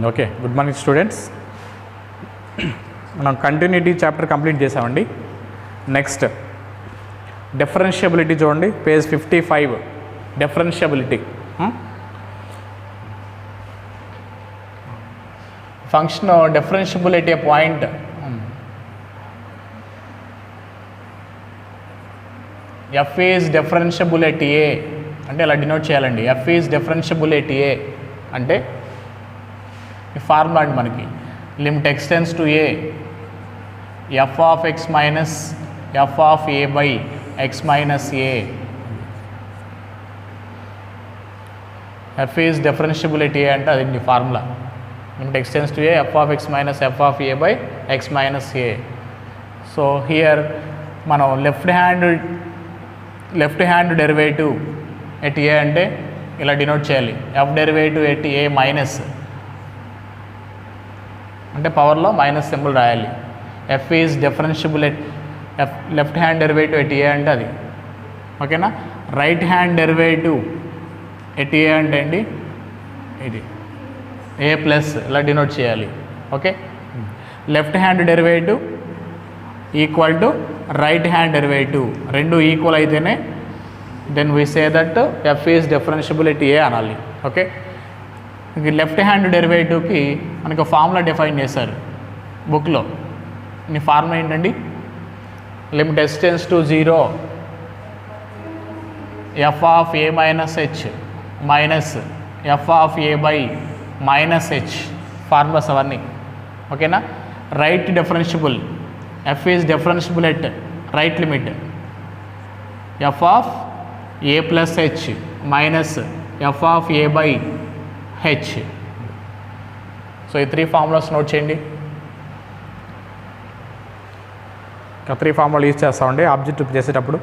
Okay, good morning students. మనం continuity chapter complete చేసామండి. Next differentiability చూడండి, page 55. Differentiability function differentiability point F is differentiable at a అంటే ఇలా denote చేయాలండి. F is differentiable at a అంటే ఈ formula అండి మనకి limit x tends to A F of x minus f of a by x minus A. F is differentiable at a అంటే అది formula limit x tends to A F of x minus f of a by x minus a. So here మనం left hand derivative at a అంటే ఇలా denote చేయాలి. F derivative at a minus అంటే పవర్లో minus symbol రాయాలి. F is differentiable at f left hand derivative at a అంటే అది ఓకేనా. Right hand derivative at a అంటే అండి ఇది ఏ ప్లస్ ఇలా డినోట్ చేయాలి. Okay, left hand derivative equal to right hand derivative రెండు ఈక్వల్ అయితేనే then we say that f is differentiable at a అనాలి. ఓకే, లెఫ్ట్ హ్యాండ్ డెరివేటివ్కి మనకు ఫార్ములా డిఫైన్ చేశారు బుక్లో. ఈ ఫార్ములా ఏంటండి, limit x tends to 0 f of A minus H minus f of a by minus H. Formulas అవన్నీ ఓకేనా. Right differentiable F is differentiable at right limit F of A plus H minus f of a by H. So ఈ 3 formulas note చేయండి. ఇంకా 3 ఫార్ములాలు use చేస్తామండి objective చేసేటప్పుడు.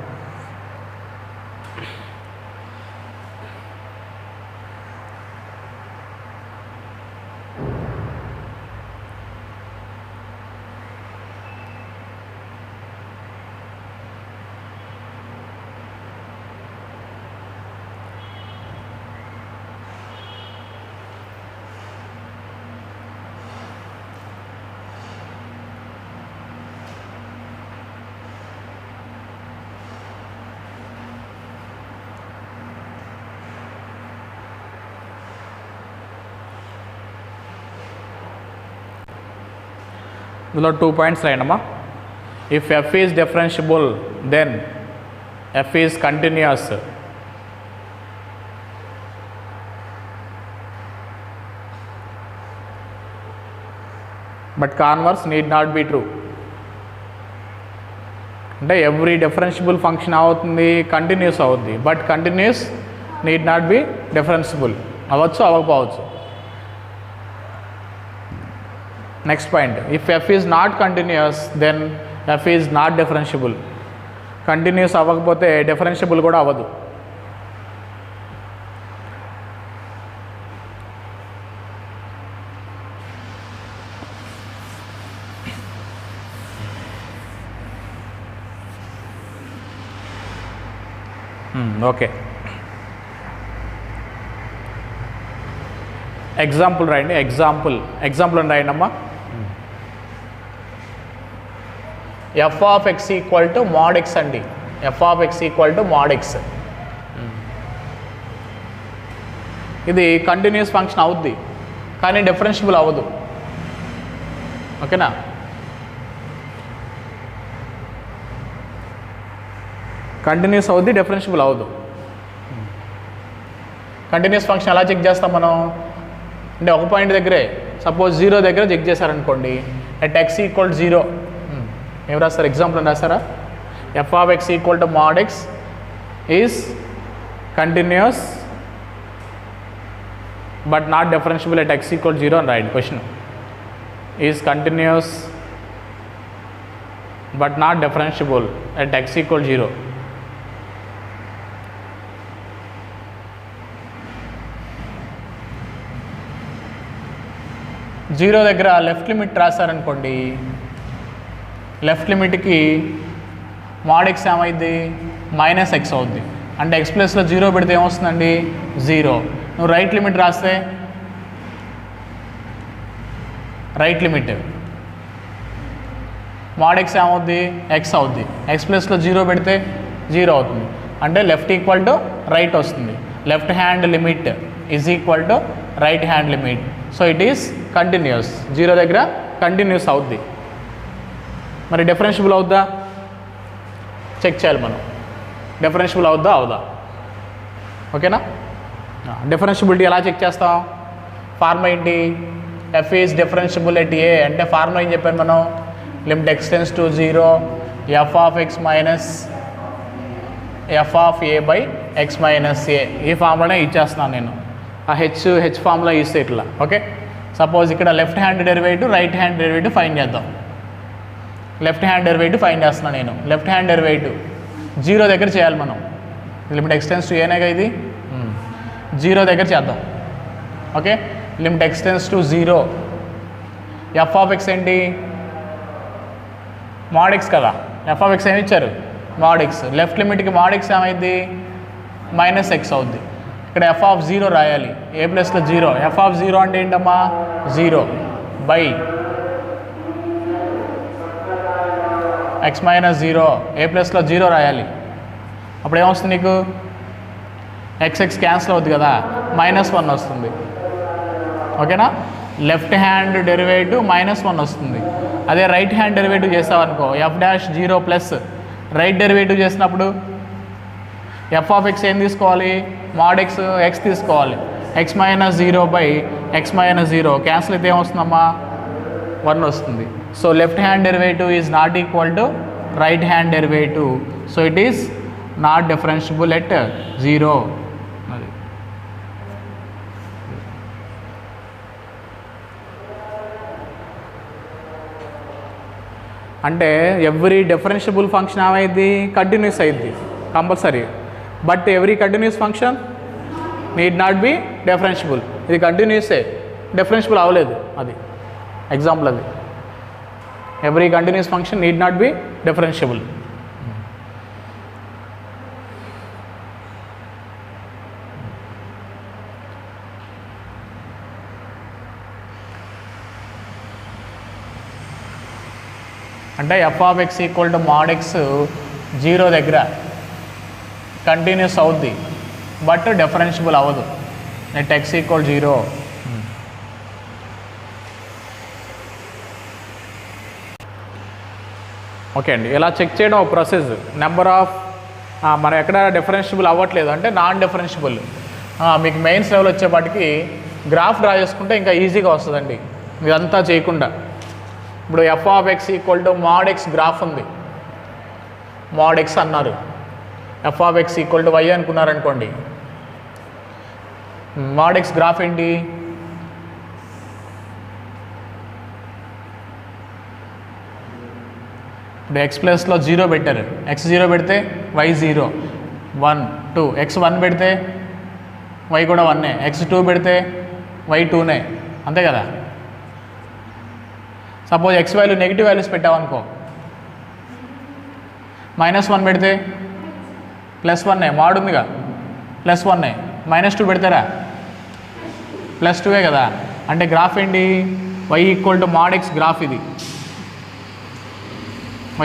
ఇందులో 2 points రాయండమ్మా. If f is differentiable then f is continuous. But converse need not be true. అంటే every differentiable function అవుతుంది continuous అవుద్ది, but continuous need not be differentiable. అవ్వచ్చు అవ్వకపోవచ్చు. Next point, if f is not continuous then f is not differentiable. Continuous అవ్వకపోతే differentiable కూడా అవ్వదు. Okay, example రాయండి. Example అని రాయండి అమ్మా. F of x equal to mod x అండి. F of x equal to mod X. ఇది continuous function అవుద్ది కానీ డిఫరెన్షియబుల్ అవ్వదు. ఓకేనా. కంటిన్యూస్ అవుద్ది, డిఫరెన్షియబుల్ అవ్వదు. కంటిన్యూస్ ఫంక్షన్ ఎలా చెక్ చేస్తాం మనం అంటే ఒక పాయింట్ దగ్గరే సపోజ్ 0 దగ్గర చెక్ చేశారనుకోండి, అట్ ఎక్స్ ఈక్వల్ 0 ఏం రాస్తారు, ఎగ్జాంపుల్ అని రాస్తారా. F of x equal to mod x is continuous but not differentiable at x equal 0 అని రాయండి. Question is continuous but not differentiable at x equal 0. Zero దగ్గర left limit రాశారనుకోండి, left లిమిట్కి mod x ఏమైంది minus x అవుద్ది. అంటే x ప్లస్లో 0 పెడితే ఏమొస్తుందండి 0. నువ్వు రైట్ లిమిట్ రాస్తే రైట్ లిమిట్. mod x ఏమవుద్ది, ఎక్స్ అవుద్ది. ఎక్స్ ప్లస్లో 0 పెడితే 0 అవుతుంది, అంటే లెఫ్ట్ ఈక్వల్ టు రైట్ వస్తుంది. Left hand limit is equal to right hand limit. So it is continuous. 0 దగ్గర కంటిన్యూస్ అవుద్ది. మరి డిఫరెన్షియబుల్ అవుద్దా చెక్ చేయాలి మనం. డిఫరెన్షియబుల్ అవుద్దా అవుదా, ఓకేనా. డిఫరెన్షియబిలిటీ ఎలా చెక్ చేస్తాం, ఫార్ములా ఏంటి, f is differentiable at a అంటే ఫార్ములా ఏం చెప్పాను మనం, limit x tends to 0 f of x minus f of a by x minus a. ఈ ఫార్ములానే ఇచ్చేస్తున్నాను నేను. ఆ హెచ్ ఫార్ములా ఇస్తే ఇట్లా, ఓకే. సపోజ్ ఇక్కడ left hand derivative right hand derivative find చేద్దాం. లెఫ్ట్ హ్యాండ్ డెరివేటివ్ ఫైండ్ చేస్తున్నాను నేను. లెఫ్ట్ హ్యాండ్ డెరివేటివ్ 0 దగ్గర చేయాలి మనం. లిమిట్ ఎక్స్ టెన్స్ టు ఏనేగా ఇది, 0 దగ్గర చేద్దాం, okay. Limit x tends to 0 f of x ఏంటి, mod x కదా. ఎఫ్ ఆఫ్ ఎక్స్ ఏమి ఇచ్చారు, mod x. లెఫ్ట్ లిమిట్కి mod x ఏమైంది, మైనస్ ఎక్స్ అవుద్ది. ఇక్కడ ఎఫ్ ఆఫ్ 0 రాయాలి, ఏ ప్లస్లో 0. ఎఫ్ ఆఫ్ 0 అంటే ఏంటమ్మా, 0 బై ఎక్స్ మైనస్ 0. ఏ ప్లస్లో 0 రాయాలి. అప్పుడు ఏమొస్తుంది నీకు, ఎక్స్ క్యాన్సిల్ అవుతుంది కదా, -1 వస్తుంది, ఓకేనా. లెఫ్ట్ హ్యాండ్ డెరివేటివ్ -1 వస్తుంది. అదే రైట్ హ్యాండ్ డెరివేటివ్ చేస్తావనుకో, f dash 0 plus right derivative చేసినప్పుడు ఎఫ్ ఆఫ్ ఎక్స్ ఏం తీసుకోవాలి, mod x ఎక్స్ తీసుకోవాలి. X minus 0 by x minus 0 cancel అయితే ఏమొస్తుందమ్మా, 1 వస్తుంది. So left hand derivative is not equal to right hand derivative. So it is not differentiable at 0. అది అంటే every differentiable function ఏమైంది, continuous అయింది compulsory. But every continuous function need not be differentiable. ఇది కంటిన్యూసే, differentiable అవ్వలేదు. అది example. అది every continuous function need not be differentiable. అంటే f of x equal to mod x 0 దగ్గర కంటిన్యూస్ అవుద్ది, బట్ డిఫరెన్షియబుల్ అవ్వదు. At x equal 0. ఓకే అండి, ఇలా చెక్ చేయడం ఒక ప్రాసెస్. నెంబర్ ఆఫ్ మనం ఎక్కడ డిఫరెన్షియబుల్ అవ్వట్లేదు అంటే నాన్ డిఫరెన్షియబుల్. మీకు మెయిన్స్ లెవెల్ వచ్చేపాటికి గ్రాఫ్ డ్రా చేసుకుంటే ఇంకా ఈజీగా వస్తుందండి, ఇదంతా చేయకుండా. ఇప్పుడు f of x equal to mod x graph ఉంది, mod x అన్నారు. F of x equal to y అనుకున్నారనుకోండి, mod x గ్రాఫ్ ఏంటి, ఇప్పుడు ఎక్స్ ప్లస్లో 0 పెట్టారు, x 0 పెడితే y 0 1 2, x 1 పెడితే y కూడా 1, x 2 పెడితే y 2, అంతే కదా. Suppose x value negative values పెట్టామనుకో, -1 పెడితే +1, mod ఉందిగా +1, -2 పెడతారా +2 కదా. అంటే గ్రాఫ్ ఏంటి, y equal to mod x graph. ఇది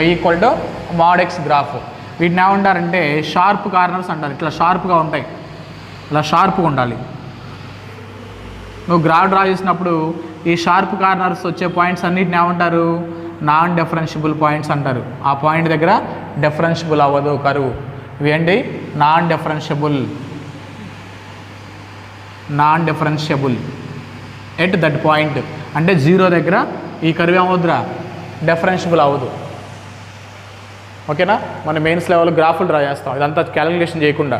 y equal to mod x graph. వీటిని ఏమంటారంటే షార్ప్ కార్నర్స్ అంటారు. ఇట్లా షార్ప్గా ఉంటాయి, ఇలా షార్ప్గా ఉండాలి. నువ్వు గ్రాఫ్ డ్రా చేసినప్పుడు ఈ షార్ప్ కార్నర్స్ వచ్చే పాయింట్స్ అన్నిటిని ఏమంటారు, నాన్ డిఫరెన్షియబుల్ పాయింట్స్ అంటారు. ఆ పాయింట్ దగ్గర డిఫరెన్షియబుల్ అవ్వదు కరువు. ఇవేంటి, non differentiable at that point. అంటే 0 దగ్గర ఈ కరువు ఏమవుద్దురా, డిఫరెన్షియబుల్ అవ్వదు. ఓకేనా. మన మెయిన్స్ లెవెల్ గ్రాఫ్లు డ్రా చేస్తాం, ఇదంతా క్యాలిక్యులేషన్ చేయకుండా.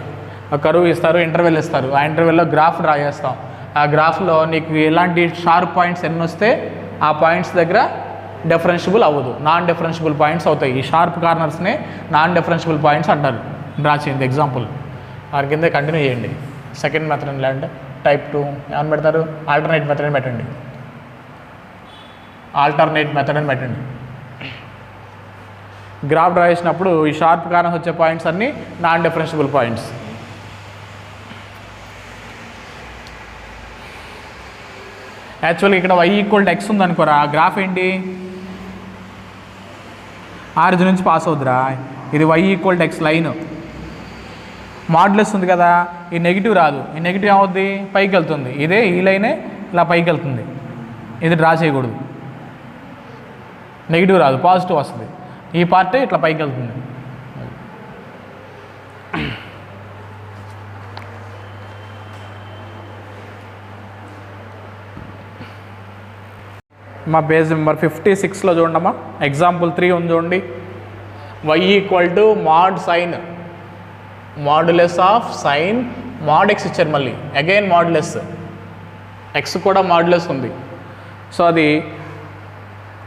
కరువు ఇస్తారు, ఇంటర్వెల్ ఇస్తారు, ఆ ఇంటర్వెల్లో గ్రాఫ్ డ్రా చేస్తాం. ఆ గ్రాఫ్లో నీకు ఎలాంటి షార్ప్ పాయింట్స్ ఎన్ని వస్తే ఆ పాయింట్స్ దగ్గర డిఫరెన్షియబుల్ అవ్వదు, నాన్ డిఫరెన్షియబుల్ పాయింట్స్ అవుతాయి. ఈ షార్ప్ కార్నర్స్ని నాన్ డిఫరెన్షియబుల్ పాయింట్స్ అంటారు. డ్రా చేయండి ఎగ్జాంపుల్, వారి కింద కంటిన్యూ చేయండి. సెకండ్ మెథడ్ లేదంటే టైప్ 2 ఏమని పెడతారు, ఆల్టర్నేట్ మెథడ్ అని పెట్టండి. ఆల్టర్నేట్ మెథడ్ అని పెట్టండి. గ్రాఫ్ డ్రా చేసినప్పుడు ఈ షార్ప్ కార్నర్స్ వచ్చే పాయింట్స్ అన్నీ నాన్ డిఫరెన్షియబుల్ పాయింట్స్. యాక్చువల్గా ఇక్కడ y ఈక్వల్ టు x ఉందనుకోరా, ఆ గ్రాఫ్ ఏంటి, ఆరిజిన్ నుంచి పాస్ అవుద్దిరా. ఇది y equal to x line, modulus ఉంది కదా, ఈ నెగిటివ్ రాదు, ఈ నెగిటివ్ ఏమవుద్ది, పైకి వెళ్తుంది. ఇదే ఈ లైనే ఇలా పైకి వెళ్తుంది, ఇది డ్రా చేయకూడదు, నెగిటివ్ రాదు, పాజిటివ్ వస్తుంది. ఈ పార్టే ఇట్లా పైకి వెళ్తుంది. మా పేజ్ నెంబర్ 56లో చూడమ్మా, ఎగ్జాంపుల్ 3 ఉంది చూడండి. y equal to mod sine modulus of sine mod x ఇచ్చారు, మళ్ళీ అగైన్ మాడ్యులస్, x కూడా మాడ్యులస్ ఉంది. సో అది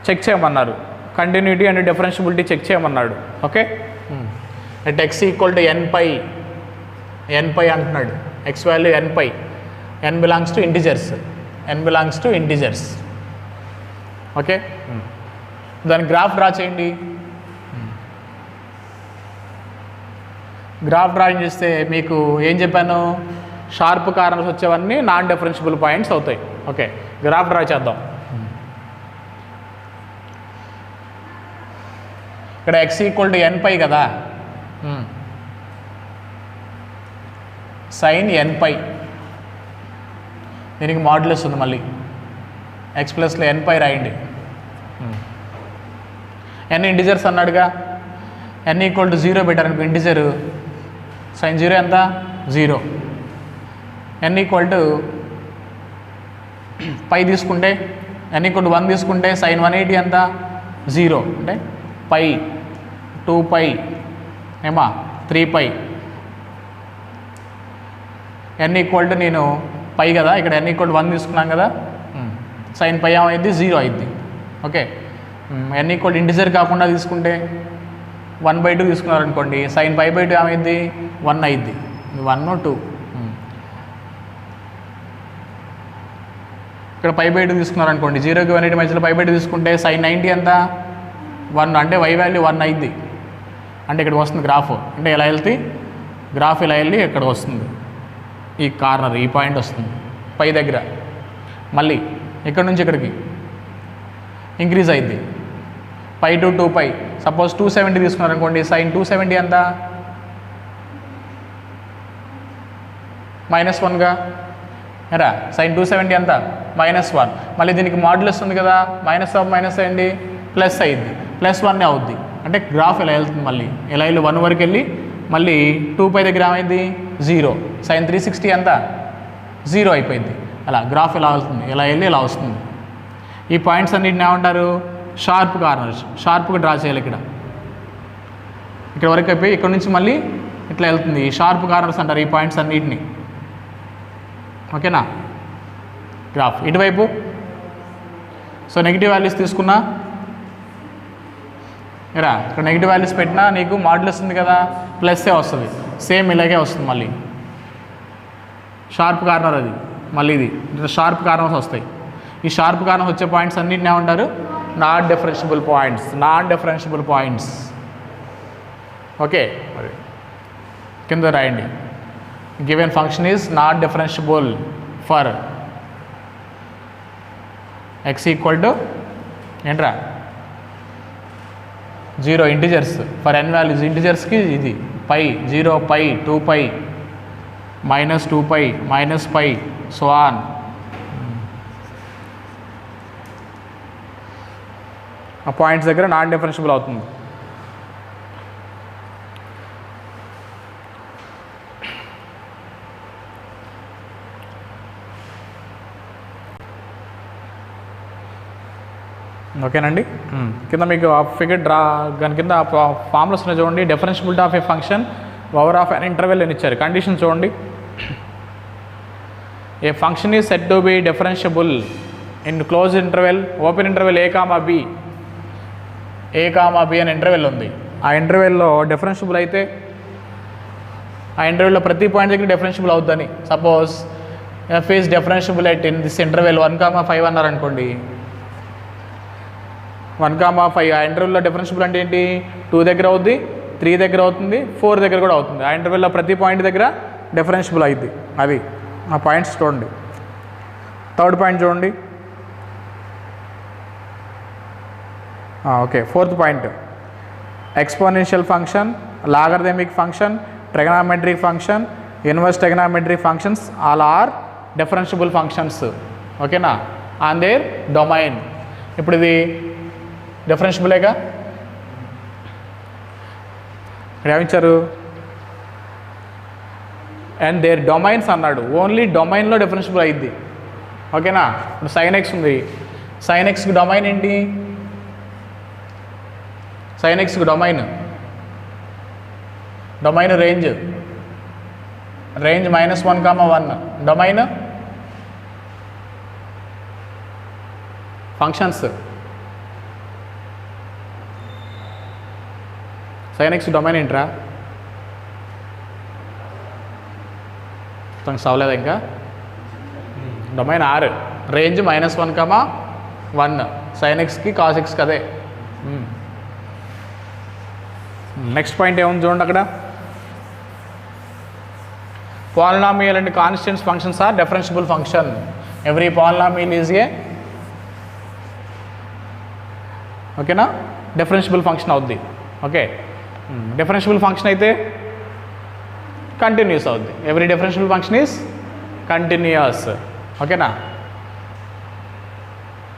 చెక్ చేయమన్నారు, కంటిన్యూటీ అండ్ డిఫరెన్షియబిలిటీ చెక్ చేయమన్నాడు. Okay, at x equal to n pi అంటున్నాడు, x value n pi, n belongs to integers. Okay, దాని graph draw చేయండి. గ్రాఫ్ డ్రాయింగ్ చేస్తే మీకు ఏం చెప్పాను, షార్ప్ కార్నర్స్ వచ్చేవన్నీ నాన్ డిఫరెన్షియబుల్ పాయింట్స్ అవుతాయి. ఓకే, గ్రాఫ్ డ్రా చేద్దాం. ఇక్కడ x ఈక్వల్ టు n పై కదా, సైన్ n పై, దీనికి మాడ్యులస్ ఉంది, మళ్ళీ x ప్లస్లో n పై రాయండి. n ఇంటిజర్స్ అన్నాడుగా, n ఈక్వల్ టు 0 పెట్టారనుకో ఇంటిజర్, సైన్ 0 ఎంత 0. n ఈక్వల్ టు పై తీసుకుంటే, n ఈక్వల్ టు 1 తీసుకుంటే సైన్ 180 ఎంత 0, అంటే పై 2 పై ఏమా 3 పై. n ఈక్వల్ టు నేను పై కదా, ఇక్కడ n ఈక్వల్ టు 1 తీసుకున్నాం కదా, సైన్ పై ఏమైంది 0 అయింది. ఓకే, n ఈక్వల్ ఇంటిజర్ కాకుండా తీసుకుంటే 1/2 తీసుకున్నారనుకోండి, సైన్ పై బై 2 ఏమైంది 1 అయింది, 1 2. ఇక్కడ పై బై 2 తీసుకున్నారనుకోండి, 0కి 180 మధ్యలో పై బై 2 తీసుకుంటే సైన్ 90 ఎంత 1, అంటే y వాల్యూ 1 అయింది. అంటే ఇక్కడికి వస్తుంది గ్రాఫ్, అంటే ఇలా వెళ్తే గ్రాఫ్ ఇలా వెళ్ళి ఇక్కడికి వస్తుంది, ఈ కార్నర్ ఈ పాయింట్ వస్తుంది పై దగ్గర. మళ్ళీ ఇక్కడ నుంచి ఇక్కడికి ఇంక్రీజ్ అయింది, పై టు 2 పై. సపోజ్ 270 తీసుకున్నారనుకోండి, సైన్ 270 ఎంత -1గా ఎరా, సైన్ 270 ఎంత -1. మళ్ళీ దీనికి మాడ్యులస్ ఉంది కదా, మైనస్ ఆఫ్ మైనస్ అయ్యండి ప్లస్ అయింది, +1 అవుద్ది. అంటే గ్రాఫ్ ఇలా వెళ్తుంది, మళ్ళీ ఇలా వెళ్ళి 1 వరకు వెళ్ళి మళ్ళీ 2 పై దగ్గర ఏమైంది 0, సైన్ 360 ఎంత 0 అయిపోయింది. అలా గ్రాఫ్ ఇలా వెళ్తుంది, ఇలా వెళ్ళి ఇలా వస్తుంది. ఈ పాయింట్స్ అన్నిటిని ఏమంటారు, షార్ప్ కార్నర్స్. షార్ప్గా డ్రా చేయాలి. ఇక్కడ వరకు అయిపోయి ఇక్కడ నుంచి మళ్ళీ ఇట్లా వెళ్తుంది, ఈ షార్ప్ కార్నర్స్ అంటారు ఈ పాయింట్స్ అన్నిటిని. ఓకేనా, గ్రాఫ్ ఇటువైపు. సో నెగిటివ్ వాల్యూస్ తీసుకున్నా ఎరా, ఇక్కడ నెగిటివ్ వాల్యూస్ పెట్టినా నీకు మాడ్యులస్ ఉంది కదా, ప్లస్సే వస్తుంది, సేమ్ ఇలాగే వస్తుంది. మళ్ళీ షార్ప్ కార్నర్ అది, మళ్ళీ ఇది షార్ప్ కార్నర్స్ వస్తాయి. ఈ షార్ప్ కార్నర్స్ వచ్చే పాయింట్స్ అన్నిటిని ఏమంటారు, నాన్ డిఫరెన్షియబుల్ పాయింట్స్. ఓకే, మరి కింద రాయండి, given function is not differentiable for x equal to ఏంట్రా 0 ఇంటిజర్స్, ఫర్ n వాల్యూస్ ఇంటిజర్స్కి ఇది పై 0 పై 2 పై -2 పై -π సో ఆన్. ఆ పాయింట్స్ దగ్గర నాన్ డిఫరెన్షియబుల్ అవుతుంది. ఓకేనండి, కింద మీకు ఆ ఫిగర్ డ్రా దాని కింద ఫార్ములాస్ ఉన్నాయి చూడండి. Differentiability of a function over of an interval అని ఇచ్చారు. కండిషన్ చూడండి, a function is set to be differentiable in close interval open interval a, b అనే ఇంటర్వెల్ ఉంది. ఆ ఇంటర్వెల్లో డిఫరెన్షియబుల్ అయితే ఆ ఇంటర్వెల్లో ప్రతి పాయింట్ దగ్గర డిఫరెన్షియబుల్ అవుతుందని. Suppose f is differentiable at in this interval 1, 5 అన్నారనుకోండి, 1, 5 ఆ ఇంటర్వెల్లో డిఫరెన్షియబుల్ అంటే ఏంటి, 2 దగ్గర అవుద్ది, 3 దగ్గర అవుతుంది, 4 దగ్గర కూడా అవుతుంది. ఆ ఇంటర్వెల్లో ప్రతి పాయింట్ దగ్గర డిఫరెన్షియబుల్ అవుద్ది. అది ఆ పాయింట్స్ చూడండి. థర్డ్ పాయింట్ చూడండి, okay, fourth point, exponential function, logarithmic function, trigonometric function, inverse trigonometric functions all are differentiable functions. ఓకేనా, ఆన్ దేర్ డొమైన్. ఇప్పుడు ఇది డిఫరెన్షియబులేగా, ఇక్కడ ఏమిచ్చారు, అండ్ దేర్ డొమైన్స్ అన్నాడు. ఓన్లీ డొమైన్లో డిఫరెన్షియబుల్ అయింది. ఓకేనా, ఇప్పుడు సైన్ ఎక్స్ ఉంది, సైన్ ఎక్స్కి డొమైన్ ఏంటి, సైన్ ఎక్స్కి domain range -1, domain functions. Sine x domain ఏంట్రా, చదవలేదా ఇంకా, డొమైన్ ఆర్, రేంజ్ -1, సైన్ ఎక్స్కి కాస్ ఎక్స్కి అదే. నెక్స్ట్ పాయింట్ ఏముంది చూడండి, అక్కడ polynomial and constants functions are differentiable function. Every polynomial is a ఓకేనా డిఫరెన్షియబుల్ ఫంక్షన్ అవుద్ది. ఓకే, డిఫరెన్షియబుల్ ఫంక్షన్ అయితే కంటిన్యూస్ అవుద్ది. Every differentiable function is continuous. ఓకేనా,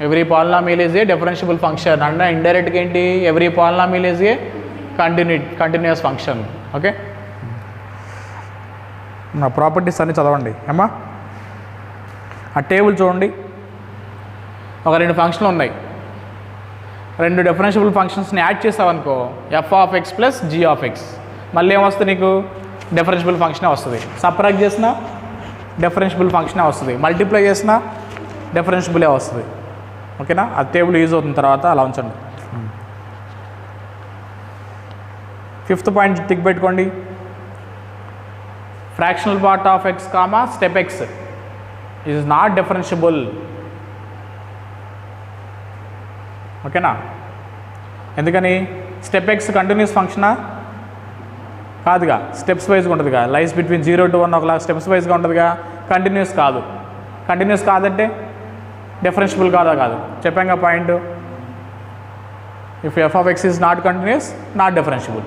every polynomial is a differentiable function అంటే ఇండైరెక్ట్గా ఏంటి, every polynomial is a continuous function. Okay, నా properties అన్నీ చదవండి ఏమా. ఆ టేబుల్ చూడండి, ఒక 2 ఫంక్షన్లు ఉన్నాయి, 2 డిఫరెన్షియబుల్ ఫంక్షన్స్ని యాడ్ చేసావనుకో f(x) + g(x), మళ్ళీ ఏమొస్తుంది నీకు, డిఫరెన్షియబుల్ ఫంక్షనే వస్తుంది. సపరేట్ చేసినా డిఫరెన్షియబుల్ ఫంక్షనే వస్తుంది, మల్టిప్లై చేసినా డిఫరెన్షియబులే వస్తుంది. ఓకేనా, ఆ టేబుల్ యూజ్ అవుతున్న తర్వాత అలా ఉంచండి. 5th పాయింట్ టిక్ పెట్టుకోండి, fractional part of x, step x is not differentiable. ఓకేనా, ఎందుకని, స్టెప్ x కంటిన్యూస్ ఫంక్షనా కాదుగా, స్టెప్స్ వైజ్గా ఉంటుందిగా, లైస్ బిట్వీన్ 0 to 1 ఒకలా స్టెప్స్ వైజ్గా ఉంటుందిగా, కంటిన్యూస్ కాదు. కంటిన్యూస్ కాదంటే డిఫరెన్షియబుల్ కాదు చెప్పాంగా point. If f(x) is not continuous, not differentiable.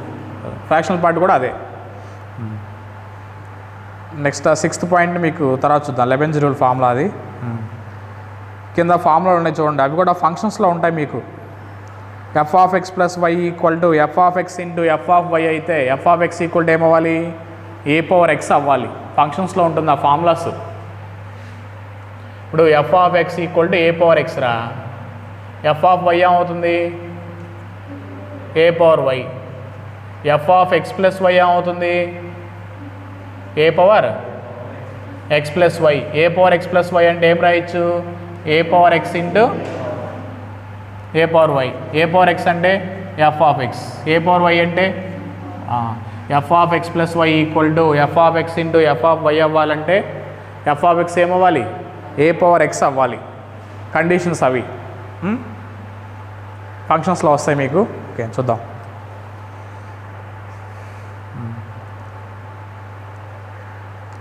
Fractional part కూడా అదే. నెక్స్ట్ 6th పాయింట్ మీకు తర్వాత చూద్దాం, లెబెంజ్ రూల్ ఫార్ములా. అది కింద ఫార్ములాలు ఉన్నాయి చూడండి, అవి కూడా ఫంక్షన్స్లో ఉంటాయి మీకు. f(x + y) = f(x) × f(y) అయితే f(x) = ఏమవ్వాలి, a(x) అవ్వాలి. ఫంక్షన్స్లో ఉంటుంది ఆ ఫార్ములాస్. ఇప్పుడు f(x) = a(x) రా, f(y) ఏమవుతుంది, a(y), f(x + y) ఏమవుతుంది, a(x + y). a(x + y) అంటే ఏం రాయొచ్చు, a(x) × a(y). a(x) అంటే f(x), a(y) అంటే f(x + y) = f(x × f(y) అవ్వాలంటే f(x) ఏమవ్వాలి, a(x) అవ్వాలి. కండిషన్స్ అవి ఫంక్షన్స్లో వస్తాయి మీకు. ఓకే, చూద్దాం.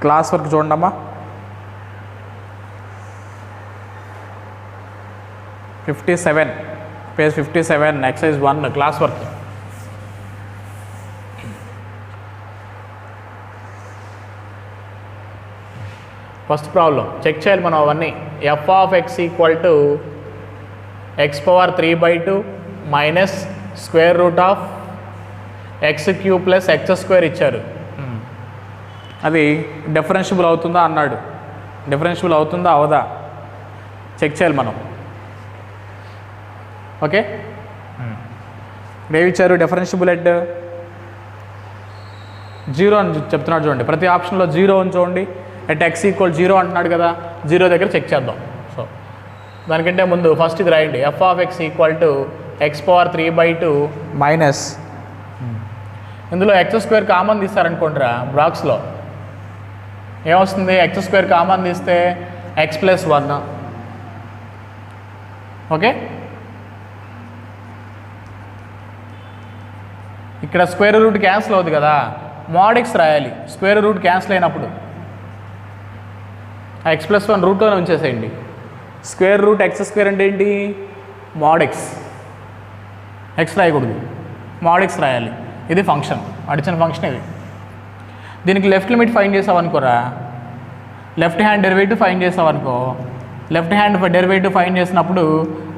క్లాస్ వర్క్ చూడండి అమ్మా, 57 page 57 exercise 1 class work. First problem check చేయాలి మనం అవన్నీ. f(x) = x^3/2 - (x³ + x² ఇచ్చారు. అది డిఫరెన్షియబుల్ అవుతుందా అన్నాడు. డిఫరెన్షియబుల్ అవుతుందా అవదా చెక్ చేయాలి మనం. ఓకే, ఏమిచ్చారు, డిఫరెన్షియబుల్ ఎట్ 0 అని చెప్తున్నాడు చూడండి. ప్రతి ఆప్షన్లో 0 అని చూడండి. ఎట్ x = 0 అంటున్నాడు కదా, 0 దగ్గర చెక్ చేద్దాం. సో దానికంటే ముందు ఫస్ట్ ఇది రాయండి, f(x) = x^3/2 మైనస్, ఇందులో x² కామన్ తీస్తారనుకోండిరా బ్రాక్స్లో, ఏమొస్తుంది, x² కామన్ తీస్తే x + 1. ఓకే, ఇక్కడ స్క్వేర్ రూట్ క్యాన్సిల్ అవుతుంది కదా, mod x రాయాలి. స్క్వేర్ రూట్ క్యాన్సిల్ అయినప్పుడు ఆ x + 1 రూట్లోనే ఉంచేసేయండి. స్క్వేర్ రూట్ x² అంటే ఏంటి, mod x. ఎక్స్ రాయకూడదు, mod x రాయాలి. ఇది ఫంక్షన్, అడిచిన ఫంక్షన్ ఇది. దీనికి లెఫ్ట్ లిమిట్ ఫైండ్ చేసావనుకోరా, లెఫ్ట్ హ్యాండ్ డెరివేటివ్ ఫైండ్ చేసావనుకో, లెఫ్ట్ హ్యాండ్ డెరివేటివ్ ఫైండ్ చేసినప్పుడు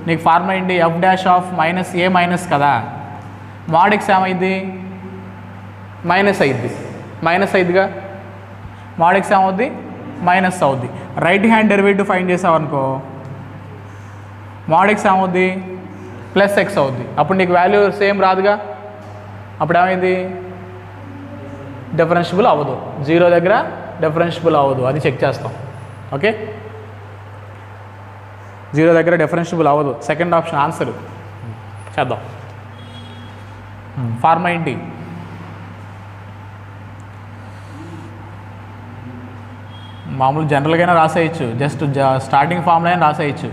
నీకు ఫార్ములా ఏంటి, F dash of minus a minus కదా, mod x ఏమైంది మైనస్ అయింది, మైనస్ అయిందిగా, mod x ఏమవుద్ది మైనస్ అవుద్ది. రైట్ హ్యాండ్ డెరివేటివ్ ఫైండ్ చేసావనుకో mod x ఏమవుద్ది ప్లస్ ఎక్స్ అవుద్ది. అప్పుడు నీకు వాల్యూ సేమ్ రాదుగా, అప్పుడు ఏమైంది డిఫరెన్షియబుల్ అవ్వదు, 0 దగ్గర డిఫరెన్షియబుల్ అవ్వదు, అది చెక్ చేస్తాం. ఓకే, 0 దగ్గర డిఫరెన్షియబుల్ అవ్వదు. సెకండ్ ఆప్షన్ ఆన్సర్ చేద్దాం. ఫార్మా ఏంటి, మామూలు జనరల్గానే రాసేయచ్చు, జస్ట్ స్టార్టింగ్ ఫార్ములా అయినా రాసేయచ్చు.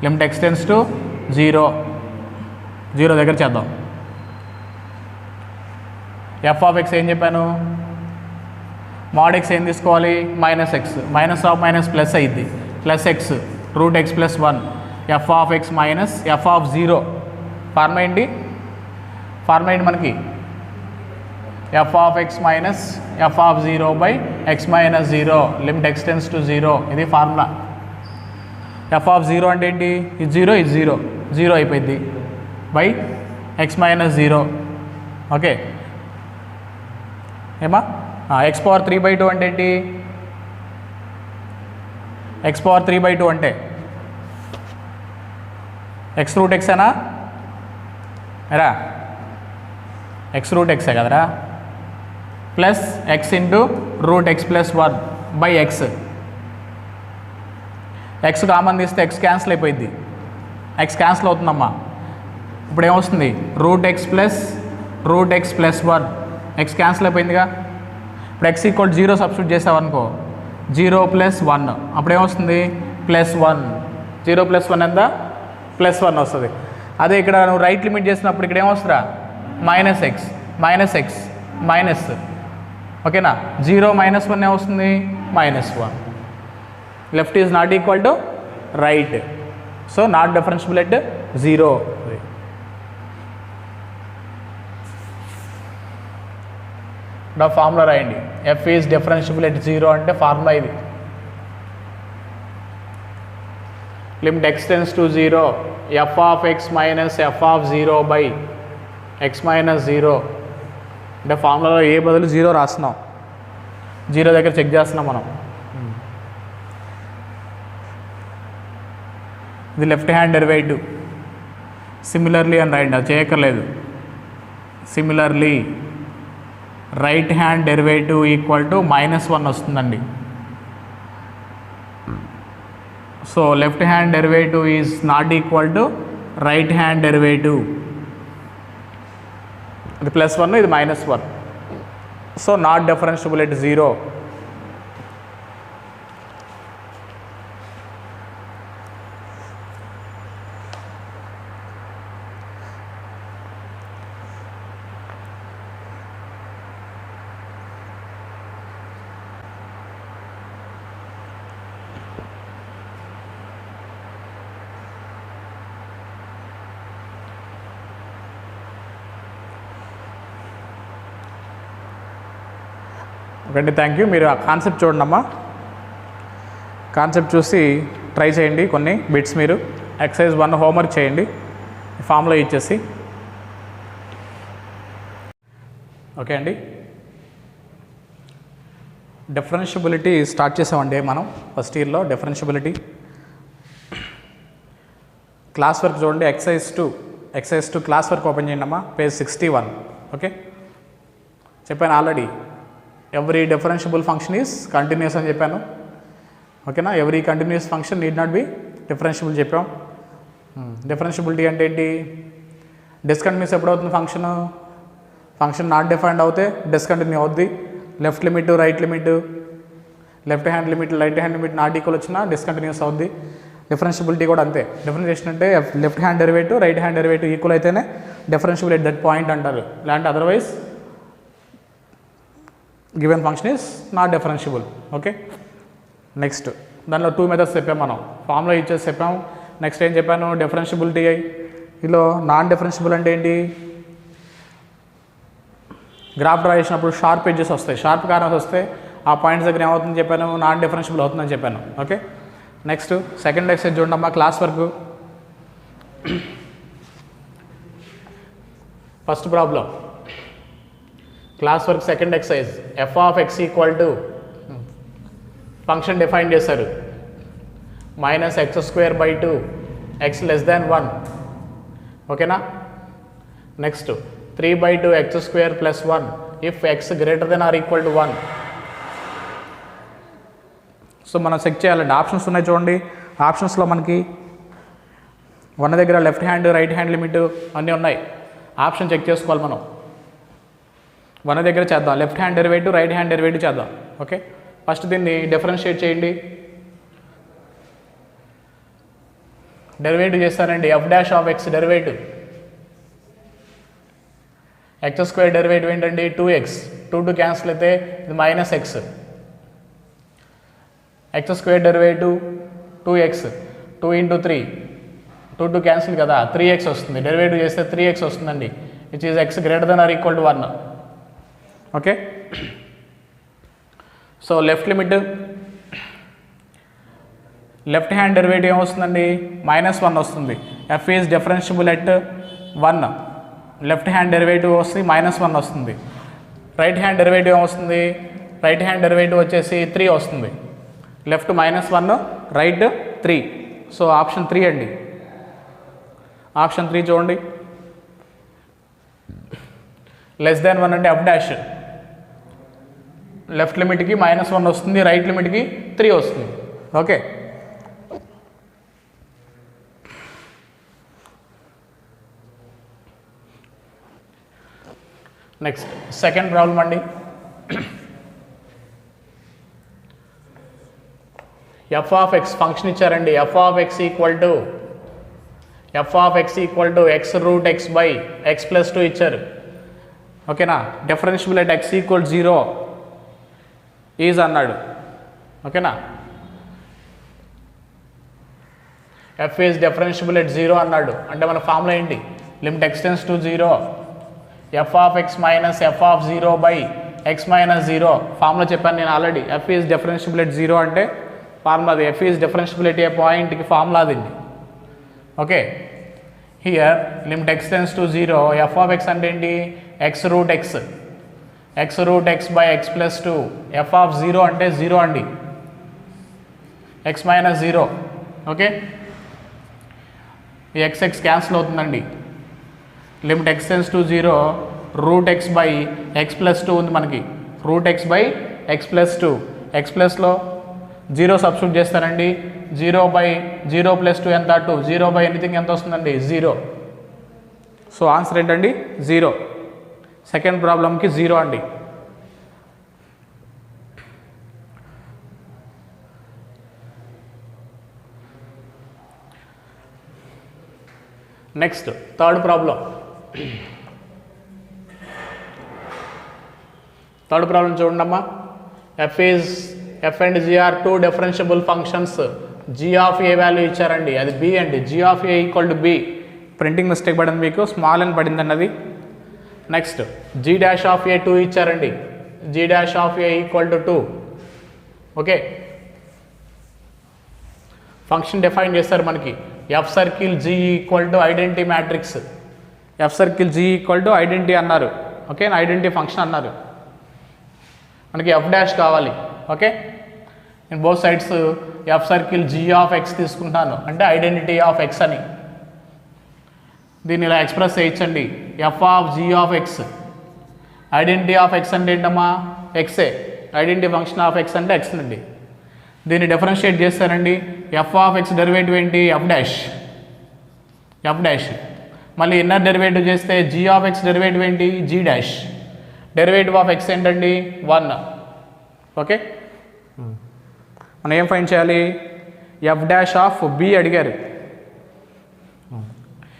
లిమిట్ x టెన్స్ టు 0 దగ్గర చేద్దాం. ఎఫ్ ఆఫ్ ఎక్స్ ఏం చెప్పాను, mod x ఏం తీసుకోవాలి minus x, minus of minus plus అయింది, plus x root x plus 1, f of x minus f of 0. ఫార్మా ఏంటి, ఫార్మా ఏంటి మనకి, f of x minus f of 0 by x minus 0 limit x tends to 0. ఇది formula. F of 0 అంటే ఏంటి, ఇది 0 ఇది 0, 0 అయిపోయింది బై ఎక్స్ మైనస్ 0. ఓకే ఏమా, ఎక్స్ పవర్ 3/2 అంటే ఏంటి, ఎక్స్ పవర్ 3/2 అంటే ఎక్స్ రూట్ ఎక్స్ అనా ఎరా, ఎక్స్ రూట్ ఎక్సే కదరా, plus X into root x plus 1 by X. X common తీస్తే ఎక్స్ క్యాన్సిల్ అయిపోయింది, ఎక్స్ క్యాన్సిల్ అవుతుందమ్మా. ఇప్పుడు ఏమొస్తుంది route x plus 1, X cancel అయిపోయిందిగా. ఇప్పుడు ఎక్స్ ఈక్వల్ 0 సబ్స్టిట్యూట్ చేసావనుకో, 0 ప్లస్ 1, అప్పుడు ఏమొస్తుంది ప్లస్ 1, 0 ప్లస్ 1 ఎంత ప్లస్ 1 వస్తుంది. అదే ఇక్కడ నువ్వు రైట్ లిమిట్ చేసినప్పుడు ఇక్కడ ఏమొస్తుందా మైనస్ ఎక్స్ మైనస్, ఓకేనా, 0 మైనస్ 1 ఏమొస్తుంది -1. Left is not equal to right, so not differentiable at 0. నా ఫార్ములా రాయండి, ఎఫ్ ఈజ్ డిఫరెన్షియబుల్ ఎట్ 0 అంటే ఫార్ములా ఇది. Limit x tends to 0 f of x minus f of 0 by x minus 0 అంటే ఫార్ములాలో ఏ బదులు 0 రాస్తున్నాం, 0 దగ్గర చెక్ చేస్తున్నాం మనం. ఇది లెఫ్ట్ హ్యాండ్ డెరివేటివ్. సిమిలర్లీ అని రాయండి, అది చేయక్కర్లేదు. Similarly right hand derivative equal to -1 వస్తుందండి. So left hand derivative is not equal to right hand derivative. ఇది +1, ఇది -1, so not differentiable at 0. Okay, thank you. మీరు ఆ కాన్సెప్ట్ చూడండి అమ్మా, కాన్సెప్ట్ చూసి ట్రై చేయండి. కొన్ని బిట్స్ మీరు ఎక్సర్సైజ్ 1 హోంవర్క్ చేయండి ఫామ్లో ఇచ్చేసి. ఓకే అండి, డిఫరెన్షియబిలిటీ స్టార్ట్ చేసామండి మనం ఫస్ట్ ఇయర్లో. డిఫరెన్షియబిలిటీ క్లాస్ వర్క్ చూడండి, ఎక్సర్సైజ్ 2 క్లాస్ వర్క్ ఓపెన్ చేయండి అమ్మా, పేజ్ 61. ఓకే, చెప్పాను already, every differentiable function is continuous అని చెప్పాను. ఓకేనా, every continuous function need not be differentiable చెప్పాం. డిఫరెన్షియబిలిటీ అంటే ఏంటి, డిస్కంటిన్యూస్ ఎప్పుడవుతుంది ఫంక్షన్ నాట్ డిఫైన్డ్ అవుతే డిస్కంటిన్యూ అవుద్ది. Left limit right limit, left hand limit right hand limit not equal వచ్చినా discontinuous అవుద్ది. డిఫరెన్షియబిలిటీ కూడా అంతే. డిఫరెన్షియేషన్ అంటే left hand derivative right hand derivative equal అయితేనే డిఫరెన్షియబుల్ ఎట్ దట్ పాయింట్ అంటారు, లేదంటే otherwise given function is not differentiable. Okay, next దానిలో 2 methods చెప్పాం మనం, ఫార్ములా ఇచ్చేసి చెప్పాము. నెక్స్ట్ ఏం చెప్పాను, డిఫరెన్షియబిలిటీ ఇందులో నాన్ డిఫరెన్షియబుల్ అంటే ఏంటి? గ్రాఫ్ డ్రా చేసినప్పుడు షార్ప్ ఎడ్జెస్ వస్తాయి, షార్ప్ కార్నర్స్ వస్తే ఆ పాయింట్స్ దగ్గర ఏమవుతుందని చెప్పాను, నాన్ డిఫరెన్షియబుల్ అవుతుందని చెప్పాను. ఓకే, నెక్స్ట్ సెకండ్ ఎక్సర్సైజ్ చూడమ్మా, class work. First problem class work second exercise. F of x equal to function define చేశారు -x²/2 x<1. ఓకేనా, next 3/2 x² + 1 if x ≥ 1. So మనం చెక్ చేయాలండి, ఆప్షన్స్ ఉన్నాయి చూడండి. ఆప్షన్స్లో మనకి 1 దగ్గర left hand right hand limit అన్నీ ఉన్నాయి. ఆప్షన్ చెక్ చేసుకోవాలి మనం. 1 దగ్గర చేద్దాం, left hand derivative right hand derivative చేద్దాం. ఓకే, ఫస్ట్ దీన్ని డిఫరెన్షియేట్ చేయండి. డెరివేటివ్ చేస్తానండి, f' డెరివేటివ్ x² డెరివేటివ్ ఏంటండి 2x, 2 క్యాన్సిల్ అయితే ఇది -x. x² derivative 2x, 2 × 3, 2 cancel కదా 3x వస్తుంది. డెరివేటివ్ చేస్తే 3x వస్తుందండి, which is x ≥ 1. Okay, so left limit, left hand derivative ఏమొస్తుందండి -1 వస్తుంది. f is differentiable at 1, left hand derivative వస్తుంది -1 వస్తుంది. రైట్ హ్యాండ్ డెరివేటివ్ ఏమొస్తుంది, రైట్ హ్యాండ్ డెరివేటివ్ వచ్చేసి 3 వస్తుంది. Left -1, right 3. సో ఆప్షన్ 3 అండి. ఆప్షన్ 3 చూడండి. <1 అంటే f', లెఫ్ట్ లిమిట్కి -1 వస్తుంది, రైట్ లిమిట్కి 3 వస్తుంది. ఓకే, నెక్స్ట్ సెకండ్ ప్రాబ్లం అండి. ఎఫ్ ఆఫ్ ఎక్స్ ఫంక్షన్ ఇచ్చారండి. F of x equal to x√x/x+2 ఇచ్చారు. ఓకేనా, డిఫరెన్షియబుల్ ఎట్ x = 0 ఈజ్ అన్నాడు. ఓకేనా, ఎఫ్ ఈజ్ డిఫరెన్షియబుల్ ఎట్ 0 అన్నాడు. అంటే మన ఫార్ములా ఏంటి, limit x → 0 f of x minus f of 0/x - 0. Formula చెప్పాను నేను already. f is differentiable at 0 అంటే ఫార్ములా అది. f ఈజ్ డిఫరెన్షియబుల్ ఎట్ ఏ పాయింట్కి ఫార్ములా అది. Okay, here limit x → 0, f of x అంటే ఏంటి x√x, x√x/x+2. f of 0 అంటే 0 అండి, x - 0. ఓకే, ఈ x క్యాన్సిల్ అవుతుందండి. లిమిట్ x → 0, √x/x+2 ఉంది మనకి. √x/x+2, x+లో 0 సబ్స్టిట్యూట్ చేస్తానండి. 0/0 + 2 ఎంత 2, 0/ఎనీథింగ్ ఎంత వస్తుందండి 0. సో ఆన్సర్ ఏంటండి 0. సెకండ్ ప్రాబ్లంకి 0 అండి. Next third problem. Third problem చూడండమ్మా. F and g are 2 differentiable functions. G of a value ఇచ్చారండి, అది బి అండి. G of a equal to b. Printing mistake పడింది మీకు, స్మాల్ అని పడిందండి అది. Next g dash of a 2 ఇచ్చారండి. G dash of a equal to 2. Okay, function define చేస్తారు మనకి. F circle g equal to identity matrix. F circle g equal to identity అన్నారు. Okay, identity function అన్నారు. మనకి F dash కావాలి. Okay, నేను both sides F circle G of X తీసుకుంటాను, అంటే identity of X అని. దీన్ని ఇలా ఎక్స్ప్రెస్ చేయించండి. F of G of X, identity of X అంటే ఏంటమ్మా ఎక్సే, ఐడెంటిటీ ఫంక్షన్ ఆఫ్ ఎక్స్ అంటే ఎక్స్ అండి. దీన్ని డిఫరెన్షియేట్ చేస్తారండి. ఎఫ్ ఆఫ్ ఎక్స్ డెరివేటివ్ ఏంటి ఎఫ్ డాష్. మళ్ళీ ఇన్నర్ డెరివేటివ్ చేస్తే జీ ఆఫ్ ఎక్స్ డెరివేటివ్ ఏంటి G dash. Derivative of X ఏంటండి 1. ఓకే, మనం ఏం ఫైండ్ చేయాలి, ఎఫ్ డాష్ ఆఫ్ బి అడిగారు.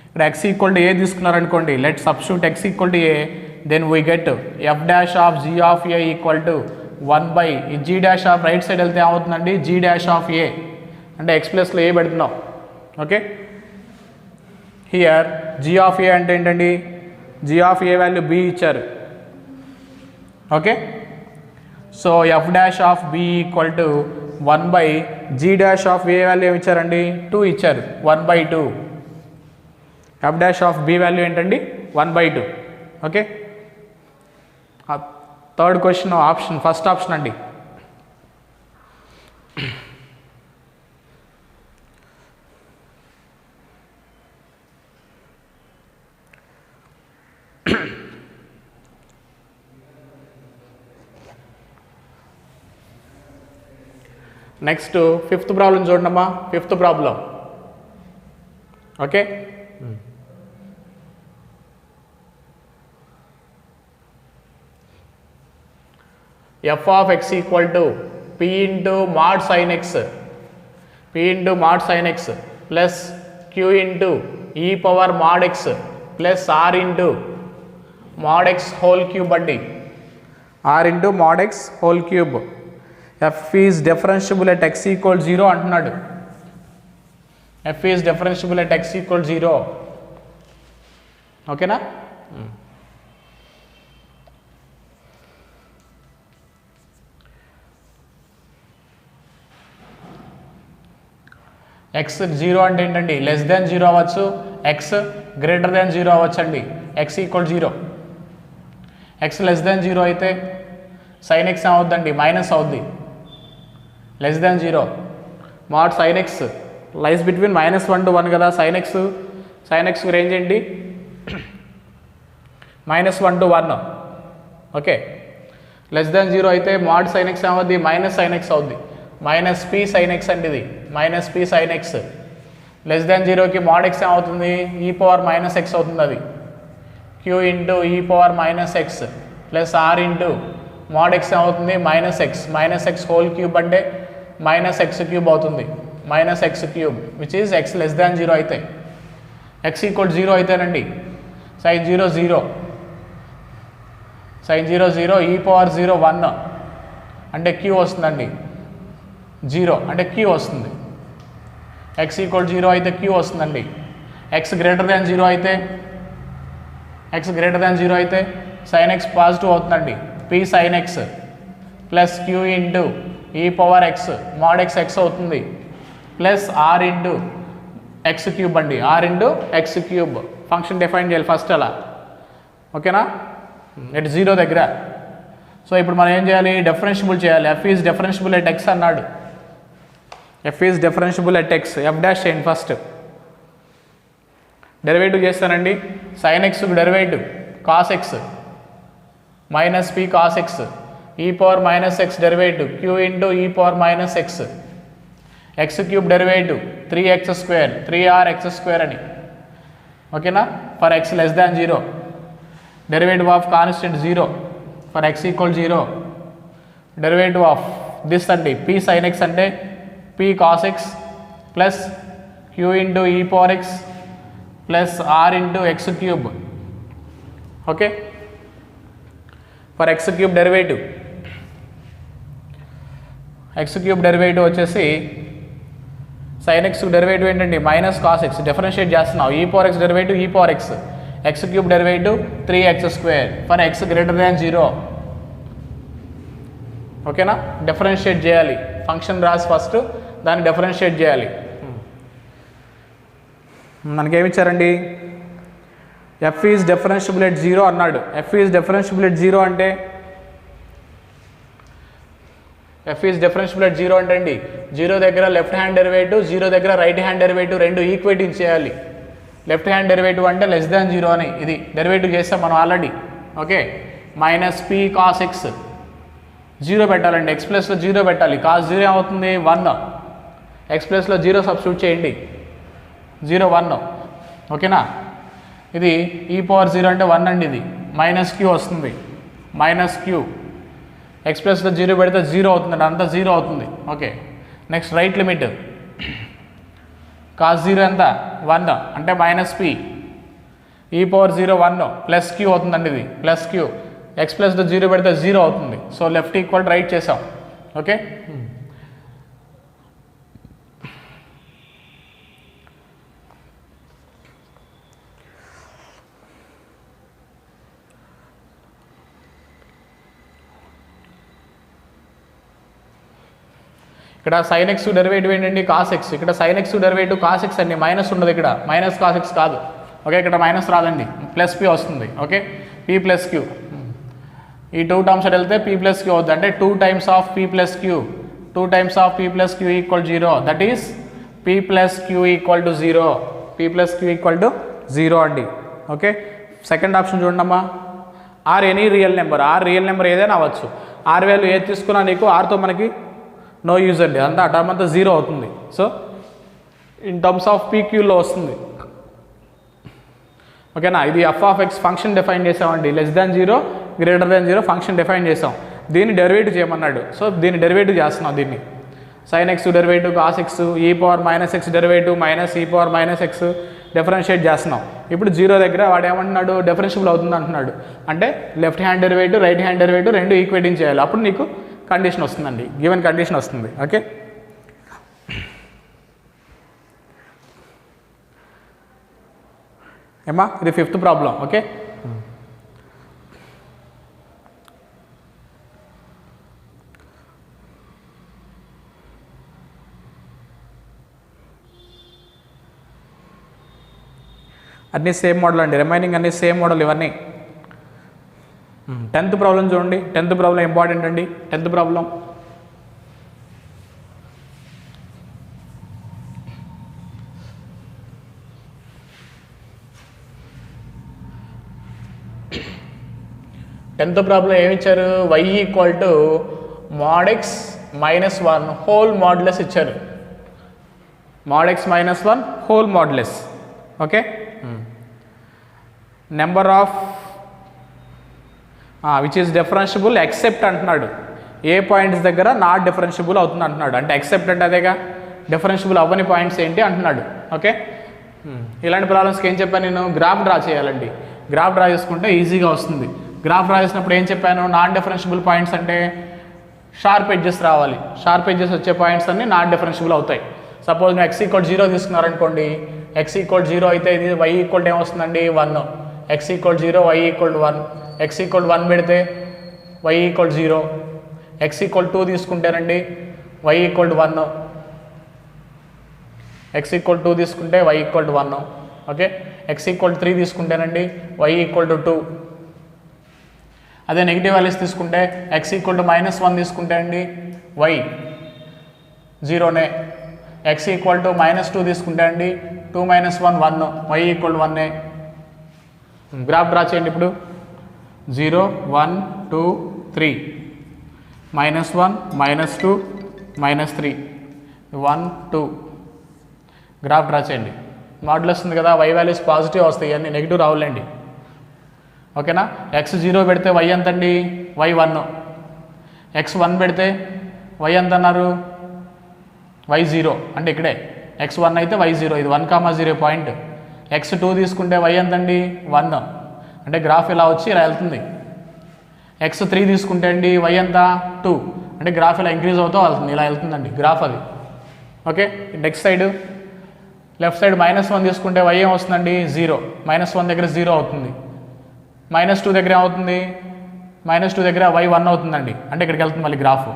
ఇక్కడ x ఈక్వల్ టు ఏ తీసుకున్నారనుకోండి, let substitute x equal to a, then we get f dash of G of a equal to 1/, ఈ g dash of right side వెళ్తే ఏమవుతుందండి G dash of a, అంటే x ప్లస్లో a పెడుతున్నాం. Okay, here g of a అంటే ఏంటండి, g of a value b ఇచ్చారు. Okay, so f dash of b equal to 1 g dash of a value ఏమి ఇచ్చారండి, 2 ఇచ్చారు. 1/2. F dash of b value ఏంటండి, 1/2. Okay, third question option, first option అండి. Next fifth problem చూడండమ్మా. Fifth problem. Okay, f of x equal to p into mod sine x, p into mod sine x plus q into e power mod x plus r into mod x whole cube అండి. R into mod x whole cube. F is differentiable at x equal 0 అంటున్నాడు. F is differentiable at x equal 0. ఓకేనా, X 0 అంటే ఏంటండి, less than 0 అవ్వచ్చు, X greater than 0 అవ్వచ్చు అండి. X equal 0. X less than 0 అయితే sine x ఏమవుద్దండి, minus అవుద్ది. Less than 0 mod sine x lies between -1 to 1 కదా. సైన్ ఎక్స్ రేంజ్ ఏంటి, -1 to 1. ఓకే, లెస్ దాన్ 0 అయితే మాడ్ సైన్ ఎక్స్ ఏమవుద్ది, మైనస్ సైన్ ఎక్స్ అవుద్ది. మైనస్ పి సైన్ ఎక్స్ అండి, ఇది minus P sine X. Less దాన్ 0కి mod x ఏమవుతుంది, ఈ పవర్ మైనస్ ఎక్స్ అవుతుంది. అది q into e power minus x plus r into mod x ఏమవుతుంది, minus x. Minus x whole cube అంటే minus x cube అవుతుంది. Minus x cube which is x less than 0 అయితే. X equal 0 అయితేనండి sign 0 0, sign 0 0, ఈ power 0 1 అంటే queue వస్తుందండి. 0 అంటే queue వస్తుంది. ఎక్స్ ఈక్వల్ 0 అయితే క్యూ వస్తుందండి. ఎక్స్ గ్రేటర్ దాన్ 0 అయితే, ఎక్స్ గ్రేటర్ దాన్ 0 అయితే సైన్ ఎక్స్ పాజిటివ్ అవుతుందండి. P sine x plus q into e power x mod x x అవుతుంది plus r into x cube అండి. R into x cube. Function define చేయాలి first అలా. ఓకేనా, at 0 దగ్గర. So ఇప్పుడు మనం ఏం చేయాలి, డిఫరెన్షియబుల్ చేయాలి. F is differentiable at x అన్నాడు. F is differentiable at x. F dash చేయండి ఫస్ట్. డెరివేటివ్ చేస్తానండి. సైన్ ఎక్స్కి derivative cos x minus p cos x e power minus x derivative q into e power minus x. X cube derivative 3x², 3rx² అని. ఓకేనా, for x less than 0. Derivative of constant 0 for x equal 0. Derivative of this అండి p sine x అంటే P cos x plus q into e power x plus r into x cube. Okay, for x cube derivative. X cube derivative వచ్చేసి sine x derivative ఏంటండి, minus cos x. Differentiate చేస్తున్నాం. E power x derivative e power x. X cube derivative 3x² for x greater than 0. ఓకేనా, differentiate చేయాలి. Function రాసి first దాన్ని differentiate చేయాలి. మనకేమిచ్చారండి, F is differentiable at 0 అన్నాడు. F is differentiable at 0 అంటే, F is differentiable at 0 అంటే అండి 0 దగ్గర లెఫ్ట్ హ్యాండ్ డెరివేటివ్, 0 దగ్గర రైట్ హ్యాండ్ డెరివేటివ్ రెండు ఈక్వేటింగ్ చేయాలి. లెఫ్ట్ హ్యాండ్ డెరివేటివ్ అంటే లెస్ దాన్ 0 అని ఇది డెరివేటివ్ చేస్తాం మనం already. Okay, minus p cos X 0 పెట్టాలండి. ఎక్స్ ప్లస్లో 0 పెట్టాలి. కాస్ 0 ఏమవుతుంది 1. ఎక్స్ ప్లస్లో 0 సబ్స్టిట్యూట్ చేయండి. 0 1. ఓకేనా, ఇది ఈ పవర్ 0 అంటే 1 అండి. ఇది మైనస్ క్యూ వస్తుంది. మైనస్ క్యూ ఎక్స్ ప్లస్లో 0 పెడితే 0 అవుతుందండి. అంతా 0 అవుతుంది. Okay, next right limit cos 0 ఎంత 1 అంటే మైనస్ పి ఈ పవర్ 0 1 ప్లస్ క్యూ అవుతుందండి. ఇది ప్లస్ క్యూ ఎక్స్ ప్లస్లో 0 పెడితే 0 అవుతుంది. సో లెఫ్ట్ ఈక్వల్ రైట్ చేసాం. ఓకే, ఇక్కడ sin x డెరివేటివ్ ఏంటండి cos x, ఇక్కడ sin x derivative cos x అండి, మైనస్ ఉండదు ఇక్కడ, మైనస్ cos x కాదు. ఓకే, ఇక్కడ మైనస్ రాదండి, ప్లస్ p వస్తుంది. ఓకే, p ప్లస్ q, ఈ 2 టర్మ్స్ వెళ్తే p ప్లస్ q అవుతుంది, అంటే 2 times of p plus q, 2 times of p plus q equal 0, that is p plus q equal to 0, p plus q equal to 0 అండి. Okay, second option చూడండమ్మా, or any real number, or real number ఏదైనా అవ్వచ్చు, are value ఏది తీసుకున్నా నీకు ఆర్తో మనకి no use అండి, అంతా ఆ టర్మ్ అంతా 0 అవుతుంది. సో ఇన్ టర్మ్స్ ఆఫ్ పీక్యూలో వస్తుంది. ఓకేనా, ఇది f of x function define చేసామండి, లెస్ దాన్ 0 గ్రేటర్ దాన్ 0 ఫంక్షన్ డిఫైన్ చేసాం, దీన్ని డెరివేటివ్ చేయమన్నాడు. సో దీన్ని డెరివేటివ్ చేస్తున్నాం, దీన్ని sin x derivative cos x, e power minus x derivative minus e power minus X differentiate చేస్తున్నాం. ఇప్పుడు 0 దగ్గర వాడు ఏమంటున్నాడు, డిఫరెన్షియబుల్ అవుతుంది అంటున్నాడు, అంటే left hand derivative right hand derivative రెండు ఈక్వేటింగ్ చేయాలి, అప్పుడు నీకు కండిషన్ వస్తుందండి, గివెన్ కండిషన్ వస్తుంది. ఓకే, ఏమా ఇది 5th ప్రాబ్లం. ఓకే, అన్నీ సేమ్ మోడల్ అండి, రిమైనింగ్ అన్నీ సేమ్ మోడల్ ఇవన్నీ. 10th ప్రాబ్లం చూడండి, 10th ప్రాబ్లం ఇంపార్టెంట్ అండి. 10th ప్రాబ్లం ఏమి ఇచ్చారు, y equal to mod x minus 1 whole modulus ఇచ్చారు, mod x minus 1 whole modulus. Okay, number of which is differentiable except అంటున్నాడు, ఏ points దగ్గర not differentiable అవుతుంది అంటున్నాడు, అంటే ఎక్సెప్ట్ అంటే అదేగా, డిఫరెన్షియబుల్ అవ్వని పాయింట్స్ ఏంటి అంటున్నాడు. ఓకే, ఇలాంటి ప్రాబ్లమ్స్కి ఏం చెప్పాను నేను, గ్రాఫ్ డ్రా చేయాలండి, గ్రాఫ్ డ్రా చేసుకుంటే ఈజీగా వస్తుంది. గ్రాఫ్ డ్రా చేసినప్పుడు ఏం చెప్పాను, నాన్ డిఫరెన్షియబుల్ పాయింట్స్ అంటే షార్ప్ ఎడ్జెస్ రావాలి, షార్ప్ ఎడ్జెస్ వచ్చే పాయింట్స్ అన్ని నాన్ డిఫరెన్షియబుల్ అవుతాయి. సపోజ్ నువ్వు x ఈక్వల్ 0 తీసుకున్నారనుకోండి, x ఈక్వల్ 0 అయితే ఇది y ఈక్వల్ ఏమొస్తుందండి 1, x equal 0 y equal 1, x equal 1 పెడితే y ఈక్వల్ 0, x ఈక్వల్ 2 తీసుకుంటేనండి y ఈక్వల్ 1, x ఈక్వల్ 2 తీసుకుంటే y equal 1. Okay, x equal 3 తీసుకుంటేనండి y equal 2. అదే నెగిటివ్ వాల్యూస్ తీసుకుంటే x ఈక్వల్ టు -1 తీసుకుంటే అండి y 0నే, x ఈక్వల్ టు -2 తీసుకుంటే అండి 2 - 1 1, y ఈక్వల్ 1నే. గ్రాఫ్ డ్రా చేయండి ఇప్పుడు, 0 1 2 3, -1 -2 -3 1 2. గ్రాఫ్ డ్రా చేయండి, మాడ్యులస్ వస్తుంది కదా, y వాల్యూస్ పాజిటివ్ వస్తాయి, అన్నీ నెగిటివ్ రావులేండి. ఓకేనా, x 0 పెడితే y ఎంత అండి y 1, x 1 పెడితే y ఎంత అన్నారు y 0, అంటే ఇక్కడే x 1 అయితే y 0, ఇది 1,0 పాయింట్. x 2 తీసుకుంటే y ఎంత అండి 1, అంటే గ్రాఫ్ ఇలా వచ్చి ఇలా వెళ్తుంది. x 3 తీసుకుంటే అండి y ఎంత 2, అంటే గ్రాఫ్ ఇలా ఇంక్రీజ్ అవుతూ వెళ్తుంది, ఇలా వెళ్తుందండి గ్రాఫ్ అది. Okay, next side left side -1 తీసుకుంటే y ఏం వస్తుందండి 0, -1 దగ్గర 0 అవుతుంది, -2 దగ్గర ఏమవుతుంది, -2 దగ్గర y 1 అవుతుందండి, అంటే ఇక్కడికి వెళ్తుంది మళ్ళీ గ్రాఫ్,